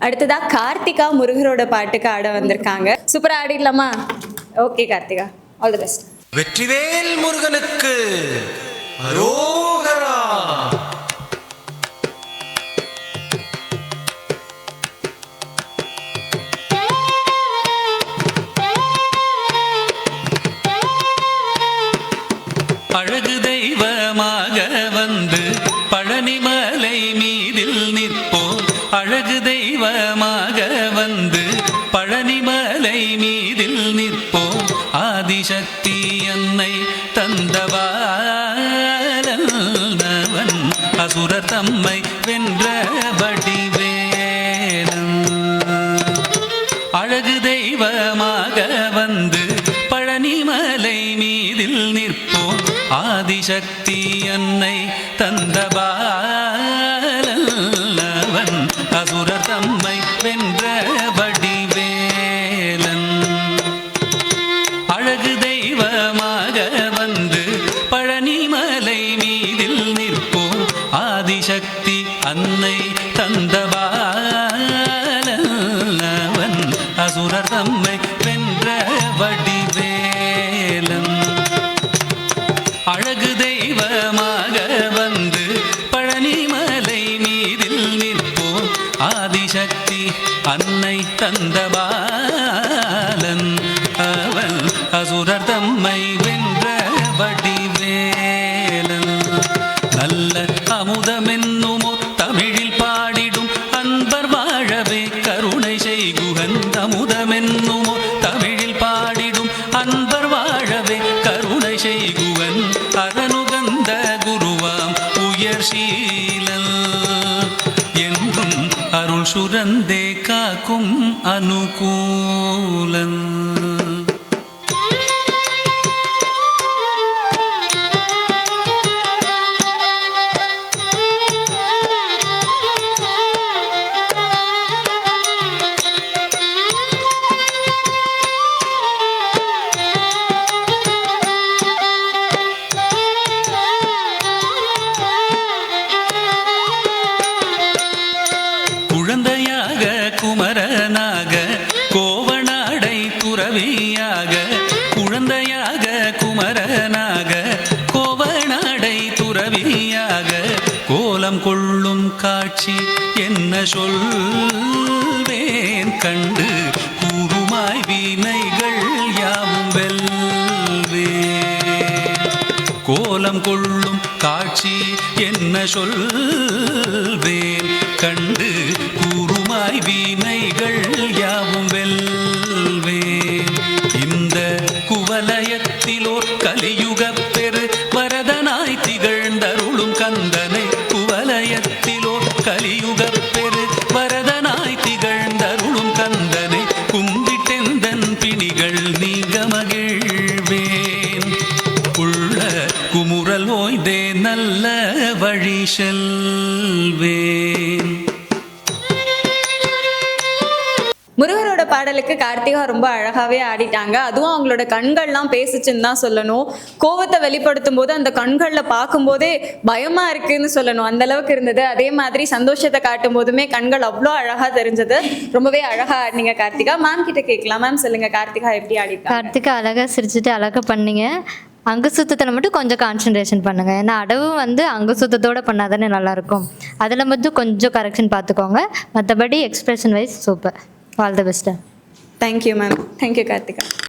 அடுத்ததா கார்த்திகா முருகரோட பாட்டுக்கு ஆட வந்திருக்காங்க. சூப்பரா ஆடிடலாமா? Okay Karthika, all the best. Vetrivel முருகனுக்கு அரோகரா. அழகு தெய்வமாக வந்து பழனிமலை மீதில் நிற்போம். அழகு தெய்வமாக வந்து பழனிமலை மீதில் நிற்போம். ஆதிசக்தி அன்னை தந்தவாளன் அசுரர் தம்மை வென்ற வடிவேலன். அழகு தெய்வமாக வந்து பழனிமலை மீதில் நிற்போம். ஆதிசக்தி அன்னை தந்தபாலன் அசுரர் தம்மை வென்ற வடிவேலன். அழகு தெய்வமாக வந்து பழனிமலை மீதில் நிற்போம். ஆதிசக்தி அன்னை தந்தபாலன் அசுரர் தம்மை வென்ற வடிவேலன். அழகு தெய்வமாக வந்து பழனிமலை மீதில் நிற்போம். ஆதிசக்தி அன்னை தந்தபாலன் அவன் அசுரர் தம்மை வென்ற வடிவேலன். நல்ல அமுதமென்னுமோ தமிழில் பாடிடும் அன்பர் வாழவே கருணை செய்குகன். அமுதமென்னுமோ தமிழில் பாடிடும் அன்பர் வாழவே கருணை செய்குவன். அரணுகந்த குருவாம் உயர் சீலல் என்றும் அருள் சுரந்தே காக்கும் அனுகூலன். குழந்தையாக குமரனாக கோவனாடை துறவியாக. குழந்தையாக குமரனாக கோவனாடை துறவியாக. கோலம் கொள்ளும் காட்சி என்ன சொல்வேன் கண்டு கூறுமாய் வினைகள் யாவும் வெல்வேன். கோலம் கொள்ளும் காட்சி என்ன சொல்வேன் கண்டு கூறுமாய் வினைகள் யாவும் வெல்வேன். இந்த குவலயத்திலோர் கலியுகப் பெரு வரதனாய் திகழ்ந்தருளும் கந்தனை. குவலயத்திலோர் கலியுகப் பெரு வரதனாய் திகழ்ந்தருளும் கந்தனை கும்பிட்டெந்தன் பிணிகள் நீங்க மகிழ்வேன். உள்ள குமுறல் ஓய்தே நல்ல வழி செல்வேன். முருகரோட பாடலுக்கு கார்த்திகா ரொம்ப அழகாவே ஆடிட்டாங்க. அதுவும் அவங்களோட கண்கள்லாம் பேசிச்சுன்னு தான் சொல்லணும். கோவத்தை வெளிப்படுத்தும் போது அந்த கண்கள்ல பார்க்கும் போதே பயமா இருக்குன்னு சொல்லணும், அந்த அளவுக்கு இருந்தது. அதே மாதிரி சந்தோஷத்தை காட்டும் போதுமே கண்கள் அவ்வளோ அழகா தெரிஞ்சது. ரொம்பவே அழகா ஆடினீங்க கார்த்திகா. மேம் கிட்ட கேட்கலாம். மேம் சொல்லுங்க, கார்த்திகா எப்படி ஆடிட்டாங்க? கார்த்திகா அழகா சிரிச்சுட்டு அழகா பண்ணீங்க. அங்கு சுத்தத்தில் மட்டும் கொஞ்சம் கான்சன்ட்ரேஷன் பண்ணுங்க. ஏன்னா அடவு வந்து அங்கு சுத்தத்தோடு பண்ணாதானே நல்லாயிருக்கும். அதில் மட்டும் கொஞ்சம் கரெக்ஷன் பார்த்துக்கோங்க. மற்றபடி expression wise super. All the best. Thank you ma'am. Thank you Karthika.